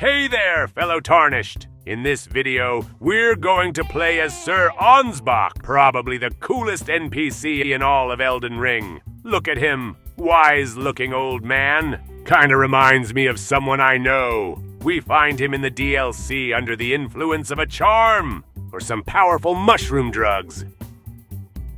Hey there, fellow Tarnished! In this video, we're going to play as Sir Ansbach, probably the coolest NPC in all of Elden Ring. Look at him, wise-looking old man. Kinda reminds me of someone I know. We find him in the DLC under the influence of a charm, or some powerful mushroom drugs.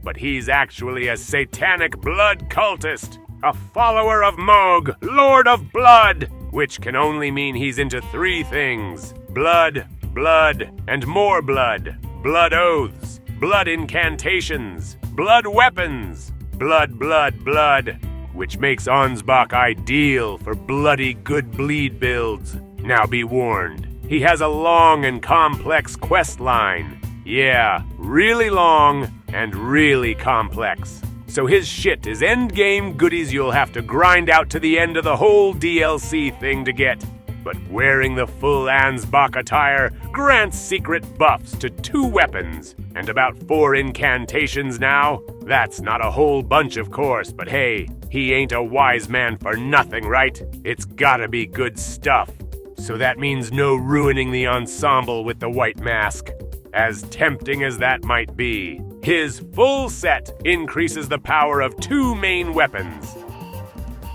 But he's actually a satanic blood cultist, a follower of Mohg, Lord of Blood, which can only mean he's into three things: blood, blood, and more blood. Blood oaths, blood incantations, blood weapons, blood, blood, blood, which makes Ansbach ideal for bloody good bleed builds. Now be warned, he has a long and complex quest line. Yeah, really long and really complex. So his shit is endgame goodies you'll have to grind out to the end of the whole DLC thing to get. But wearing the full Ansbach attire grants secret buffs to 2 weapons and about 4 incantations now. That's not a whole bunch, of course, but hey, he ain't a wise man for nothing, right? It's gotta be good stuff. So that means no ruining the ensemble with the white mask. As tempting as that might be, his full set increases the power of 2 main weapons.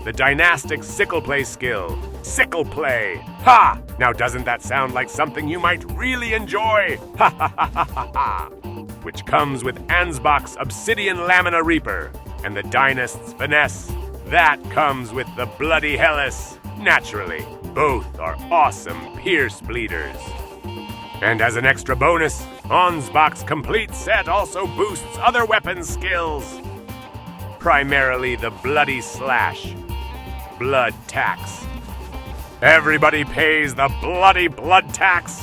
The dynastic sickle play skill, Sickle Play. Ha! Now doesn't that sound like something you might really enjoy? Ha ha ha ha ha ha! Which comes with Ansbach's Obsidian Lamina Reaper, and the Dynast's Finesse. That comes with the Bloody Hellas. Naturally, both are awesome Pierce Bleeders. And as an extra bonus, Ansbach's complete set also boosts other weapon skills. Primarily the Bloody Slash, Blood Tax. Everybody pays the bloody blood tax,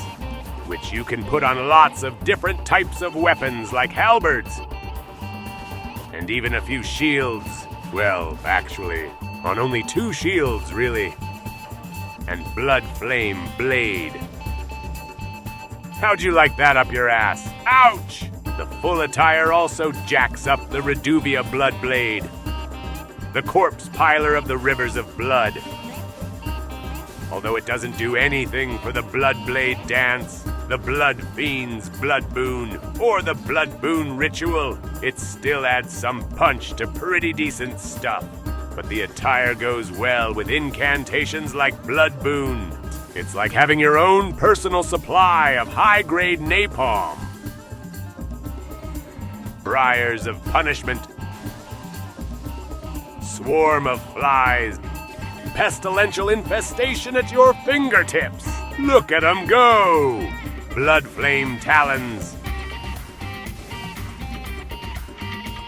which you can put on lots of different types of weapons like halberds, and even a few shields. Well, actually, on only 2 shields, really. And Blood Flame Blade. How'd you like that up your ass? Ouch! The full attire also jacks up the Reduvia Blood Blade, the corpse piler of the rivers of blood. Although it doesn't do anything for the Blood Blade dance, the Blood Fiend's Blood Boon, or the Blood Boon ritual, it still adds some punch to pretty decent stuff. But the attire goes well with incantations like Blood Boon. It's like having your own personal supply of high-grade napalm. Briars of Punishment, Swarm of Flies, Pestilential Infestation at your fingertips. Look at 'em go! Blood Flame Talons,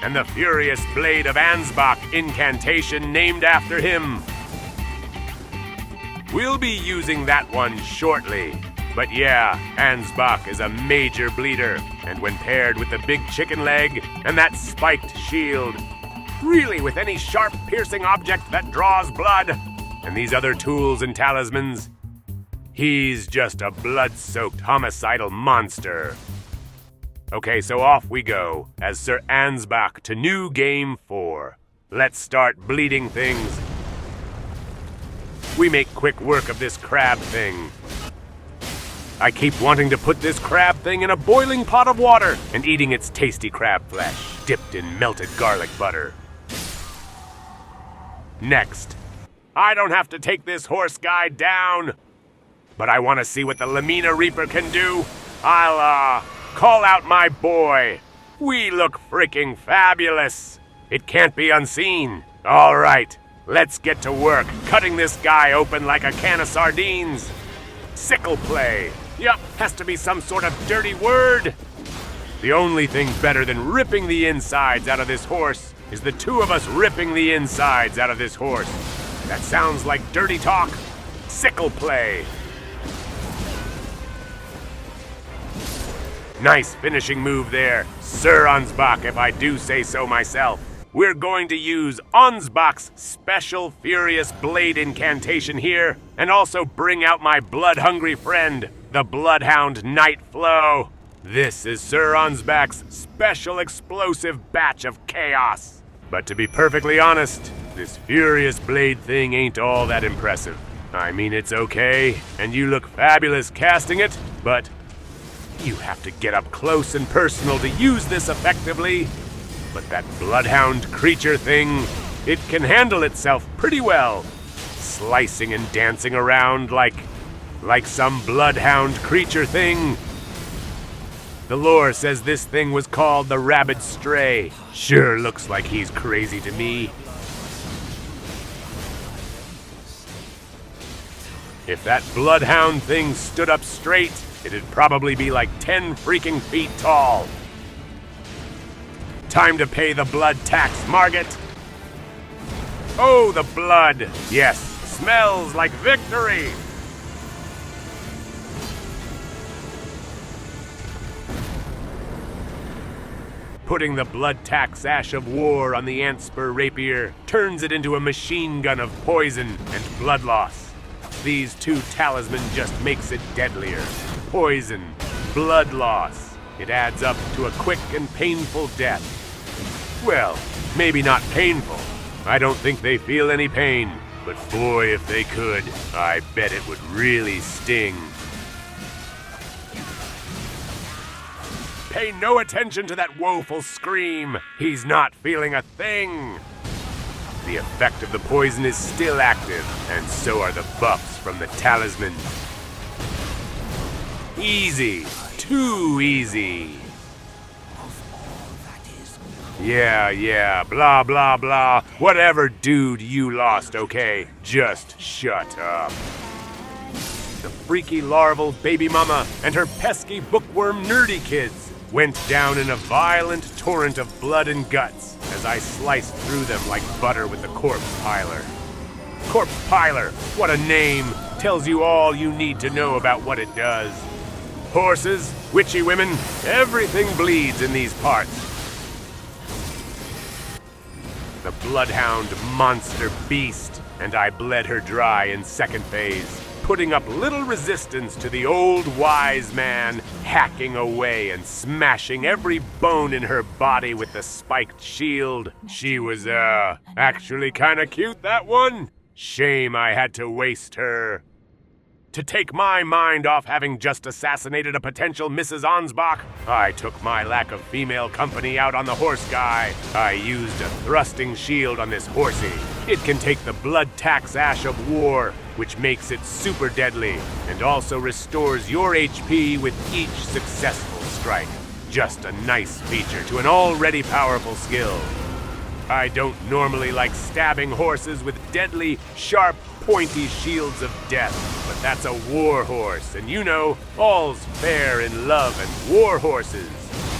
and the Furious Blade of Ansbach incantation named after him. We'll be using that one shortly. But yeah, Ansbach is a major bleeder, and when paired with the big chicken leg and that spiked shield, really with any sharp piercing object that draws blood, and these other tools and talismans, he's just a blood-soaked homicidal monster. Okay, so off we go as Sir Ansbach to new game 4. Let's start bleeding things. We make quick work of this crab thing. I keep wanting to put this crab thing in a boiling pot of water and eating its tasty crab flesh, dipped in melted garlic butter. Next, I don't have to take this horse guy down, but I want to see what the Lamina Reaper can do. I'll, call out my boy. We look freaking fabulous. It can't be unseen. All right. Let's get to work, cutting this guy open like a can of sardines. Sickle Play. Yup, has to be some sort of dirty word. The only thing better than ripping the insides out of this horse is the 2 of us ripping the insides out of this horse. That sounds like dirty talk. Sickle Play. Nice finishing move there, Sir Ansbach, if I do say so myself. We're going to use Ansbach's special Furious Blade incantation here, and also bring out my blood-hungry friend, the Bloodhound Night Flow. This is Sir Ansbach's special explosive batch of chaos. But to be perfectly honest, this Furious Blade thing ain't all that impressive. I mean, it's okay, and you look fabulous casting it, but you have to get up close and personal to use this effectively. But that bloodhound creature thing, it can handle itself pretty well, slicing and dancing around like some bloodhound creature thing. The lore says this thing was called the Rabid Stray. Sure looks like he's crazy to me. If that bloodhound thing stood up straight, it'd probably be like 10 freaking feet tall. Time to pay the blood tax, Margit. Oh, the blood. Yes, smells like victory. Putting the blood tax ash of war on the Ansbach rapier turns it into a machine gun of poison and blood loss. These two talismans just makes it deadlier. Poison, blood loss. It adds up to a quick and painful death. Well, maybe not painful. I don't think they feel any pain. But boy, if they could, I bet it would really sting. Pay no attention to that woeful scream. He's not feeling a thing. The effect of the poison is still active, and so are the buffs from the talisman. Easy. Too easy. Yeah, blah, blah, blah. Whatever, dude, you lost, okay? Just shut up. The freaky larval baby mama and her pesky bookworm nerdy kids went down in a violent torrent of blood and guts as I sliced through them like butter with the corpse piler. Corpse piler, what a name! Tells you all you need to know about what it does. Horses, witchy women, everything bleeds in these parts. The bloodhound monster beast, and I bled her dry in second phase, putting up little resistance to the old wise man, hacking away and smashing every bone in her body with the spiked shield. She was, actually kinda cute, that one. Shame I had to waste her. To take my mind off having just assassinated a potential Mrs. Ansbach, I took my lack of female company out on the horse guy. I used a thrusting shield on this horsey. It can take the blood tax ash of war, which makes it super deadly, and also restores your HP with each successful strike. Just a nice feature to an already powerful skill. I don't normally like stabbing horses with deadly, sharp, pointy shields of death, but that's a war horse, and you know, all's fair in love and war horses,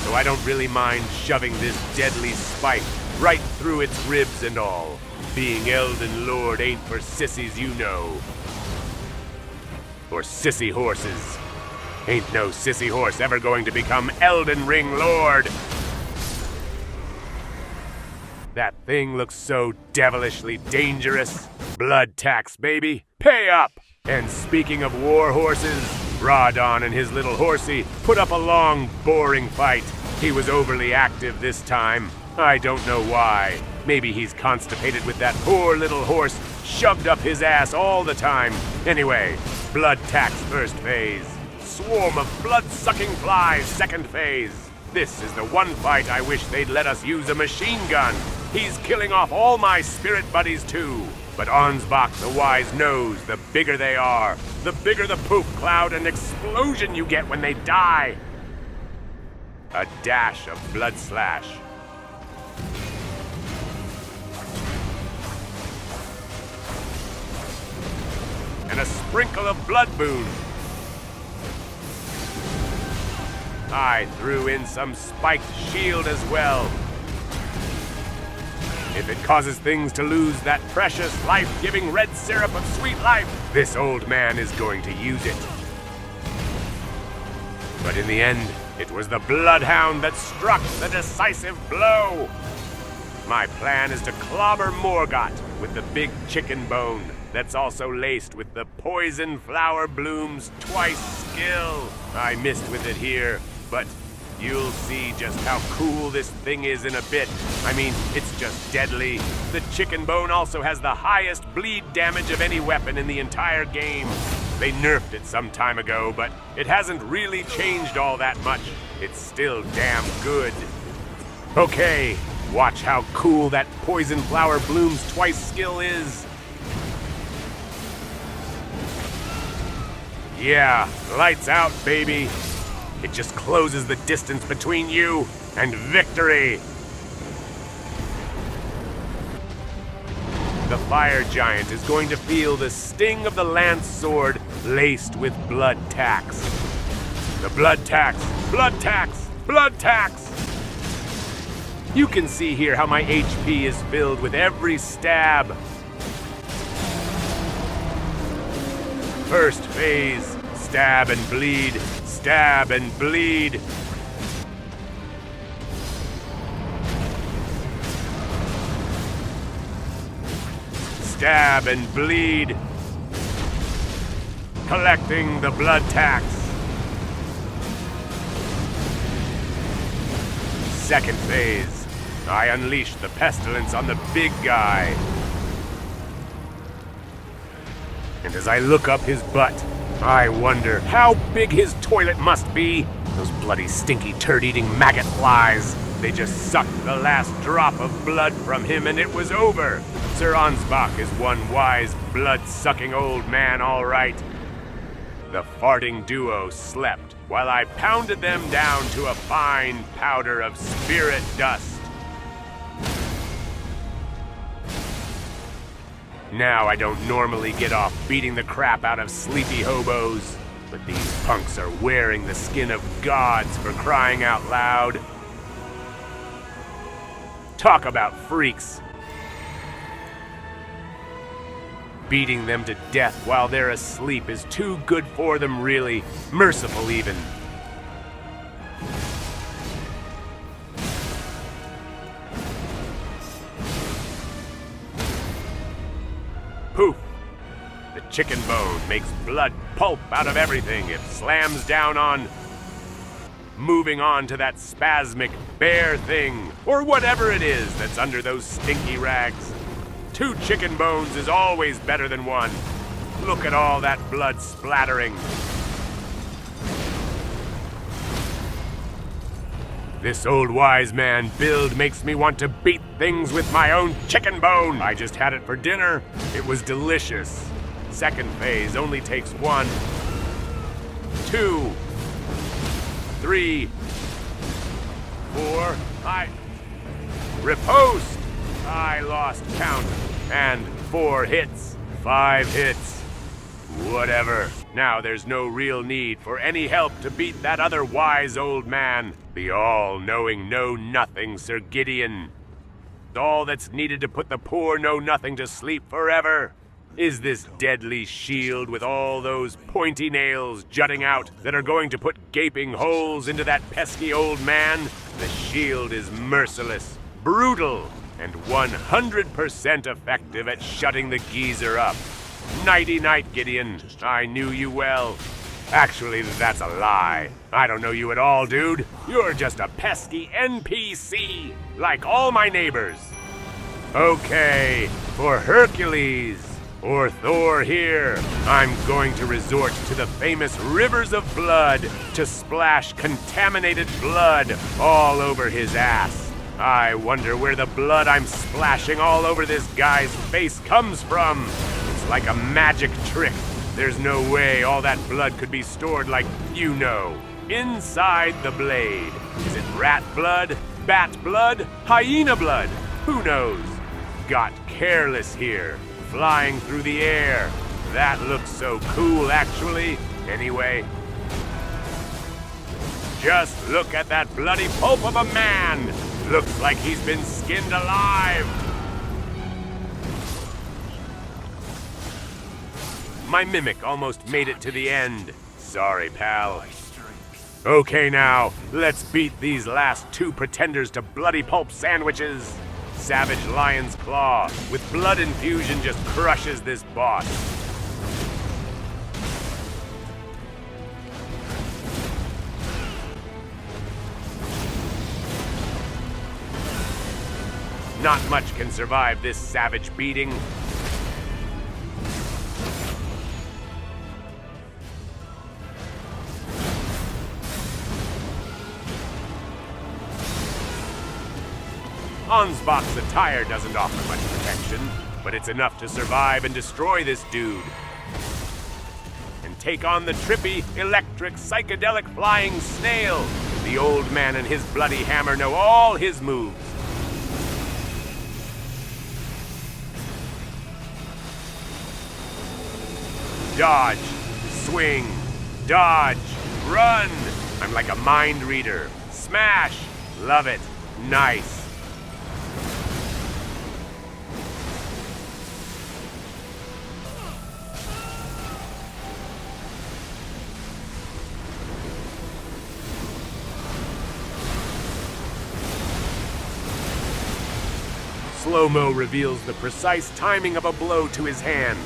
so I don't really mind shoving this deadly spike right through its ribs and all. Being Elden Lord ain't for sissies, you know. Or sissy horses. Ain't no sissy horse ever going to become Elden Ring Lord. That thing looks so devilishly dangerous. Blood tax, baby. Pay up! And speaking of war horses, Radon and his little horsey put up a long, boring fight. He was overly active this time. I don't know why. Maybe he's constipated with that poor little horse shoved up his ass all the time. Anyway, blood tax first phase. Swarm of blood-sucking flies second phase. This is the one fight I wish they'd let us use a machine gun. He's killing off all my spirit buddies too. But Ansbach the Wise knows the bigger they are, the bigger the poof cloud and explosion you get when they die. A dash of blood slash. And a sprinkle of blood boon. I threw in some spiked shield as well. If it causes things to lose that precious, life-giving red syrup of sweet life, this old man is going to use it. But in the end, it was the bloodhound that struck the decisive blow. My plan is to clobber Morgott with the big chicken bone that's also laced with the poison flower bloom's twice skill. I missed with it here, but You'll see just how cool this thing is in a bit. I mean, it's just deadly. The chicken bone also has the highest bleed damage of any weapon in the entire game. They nerfed it some time ago, but it hasn't really changed all that much. It's still damn good. Okay, watch how cool that poison flower blooms twice skill is. Yeah, lights out, baby. It just closes the distance between you and victory. The fire giant is going to feel the sting of the lance sword laced with blood tax. The blood tax, blood tax, blood tax. You can see here how my HP is filled with every stab. First phase, stab and bleed, stab and bleed. Stab and bleed. Collecting the blood tax. Second phase, I unleash the pestilence on the big guy. And as I look up his butt, I wonder how big his toilet must be. Those bloody stinky turd-eating maggot flies. They just sucked the last drop of blood from him and it was over. Sir Ansbach is one wise, blood-sucking old man, all right. The farting duo slept while I pounded them down to a fine powder of spirit dust. Now I don't normally get off beating the crap out of sleepy hobos, but these punks are wearing the skin of gods for crying out loud. Talk about freaks. Beating them to death while they're asleep is too good for them, really. Merciful, even. Poof! The chicken bone makes blood pulp out of everything it slams down on. Moving on to that spasmic bear thing, or whatever it is that's under those stinky rags. 2 chicken bones is always better than 1. Look at all that blood splattering. This old wise man build makes me want to beat things with my own chicken bone. I just had it for dinner. It was delicious. Second phase only takes 1, 2, 3, 4, riposte! I lost count. And 4 hits, 5 hits. Whatever. Now there's no real need for any help to beat that other wise old man. The all-knowing know-nothing Sir Gideon. All that's needed to put the poor know-nothing to sleep forever is this deadly shield with all those pointy nails jutting out that are going to put gaping holes into that pesky old man. The shield is merciless, brutal, and 100% effective at shutting the geezer up. Nighty-night, Gideon. I knew you well. Actually, that's a lie. I don't know you at all, dude. You're just a pesky NPC, like all my neighbors. Okay, for Hercules, or Thor here, I'm going to resort to the famous rivers of blood to splash contaminated blood all over his ass. I wonder where the blood I'm splashing all over this guy's face comes from. It's like a magic trick. There's no way all that blood could be stored like you know. Inside the blade. Is it rat blood? Bat blood? Hyena blood? Who knows? Got careless here. Flying through the air. That looks so cool, actually. Anyway, just look at that bloody pulp of a man. Looks like he's been skinned alive. My mimic almost made it to the end. Sorry, pal. Okay now, let's beat these last 2 pretenders to bloody pulp sandwiches. Savage Lion's Claw with blood infusion just crushes this boss. Not much can survive this savage beating. Ansbach's attire doesn't offer much protection, but it's enough to survive and destroy this dude. And take on the trippy, electric, psychedelic flying snail. The old man and his bloody hammer know all his moves. Dodge, swing, dodge, run. I'm like a mind reader. Smash, love it, nice. Slow-mo reveals the precise timing of a blow to his hand.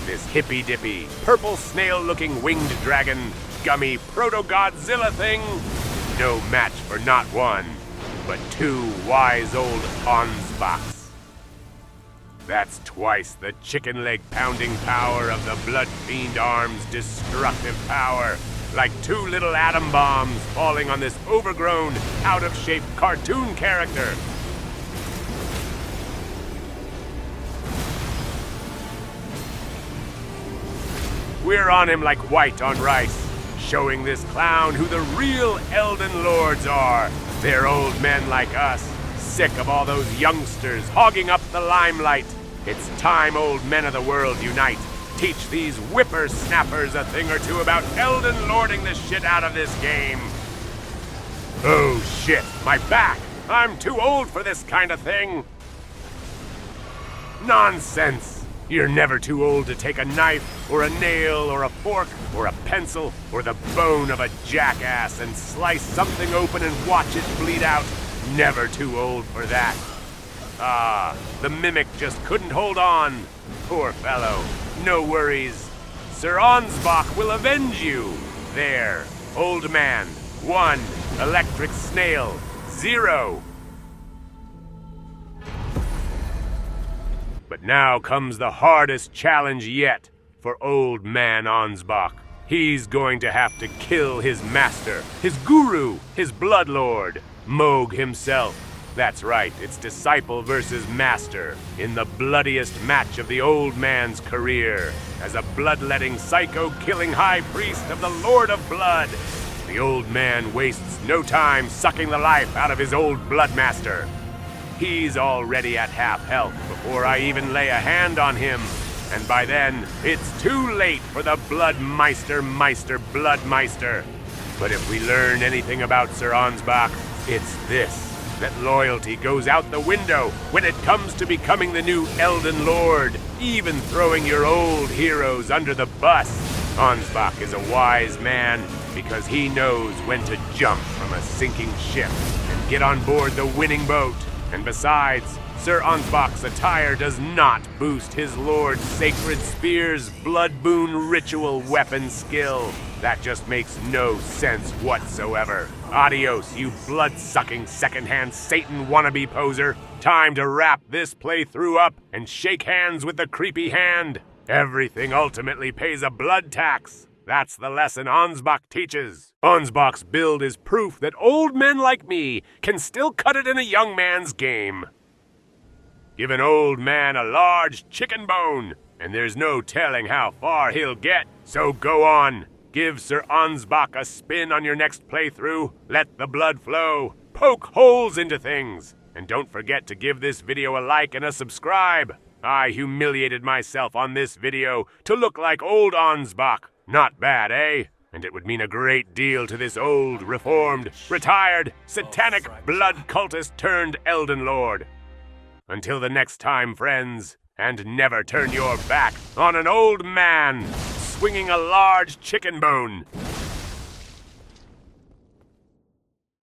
This hippy-dippy, purple snail-looking winged dragon, gummy proto-Godzilla thing, no match for not one, but two wise old Ansbachs. That's twice the chicken leg pounding power of the Blood Fiend Arm's destructive power. Like two little atom bombs falling on this overgrown, out-of-shape cartoon character. We're on him like white on rice, showing this clown who the real Elden Lords are. They're old men like us, sick of all those youngsters hogging up the limelight. It's time old men of the world unite. Teach these whippersnappers a thing or two about Elden Lording the shit out of this game. Oh shit, my back! I'm too old for this kind of thing. Nonsense! You're never too old to take a knife, or a nail, or a fork, or a pencil, or the bone of a jackass and slice something open and watch it bleed out. Never too old for that. Ah, the mimic just couldn't hold on. Poor fellow. No worries. Sir Ansbach will avenge you. There. Old man. 1. Electric snail. 0. But now comes the hardest challenge yet for old man Ansbach. He's going to have to kill his master, his guru, his bloodlord, Mohg himself. That's right, it's disciple versus master in the bloodiest match of the old man's career. As a bloodletting psycho-killing high priest of the Lord of Blood, the old man wastes no time sucking the life out of his old bloodmaster. He's already at half health before I even lay a hand on him, and by then, it's too late for the Bloodmeister Bloodmeister. But if we learn anything about Sir Ansbach, it's this. That loyalty goes out the window when it comes to becoming the new Elden Lord, even throwing your old heroes under the bus. Ansbach is a wise man because he knows when to jump from a sinking ship and get on board the winning boat. And besides, Sir Ansbach's attire does not boost his Lord's Sacred Spear's blood boon ritual weapon skill. That just makes no sense whatsoever. Adios, you blood-sucking second-hand Satan wannabe poser. Time to wrap this playthrough up and shake hands with the creepy hand. Everything ultimately pays a blood tax. That's the lesson Ansbach teaches. Ansbach's build is proof that old men like me can still cut it in a young man's game. Give an old man a large chicken bone, and there's no telling how far he'll get. So go on. Give Sir Ansbach a spin on your next playthrough, let the blood flow, poke holes into things, and don't forget to give this video a like and a subscribe. I humiliated myself on this video to look like old Ansbach. Not bad, eh? And it would mean a great deal to this old, reformed, retired, satanic blood cultist turned Elden Lord. Until the next time, friends, and never turn your back on an old man swinging a large chicken bone.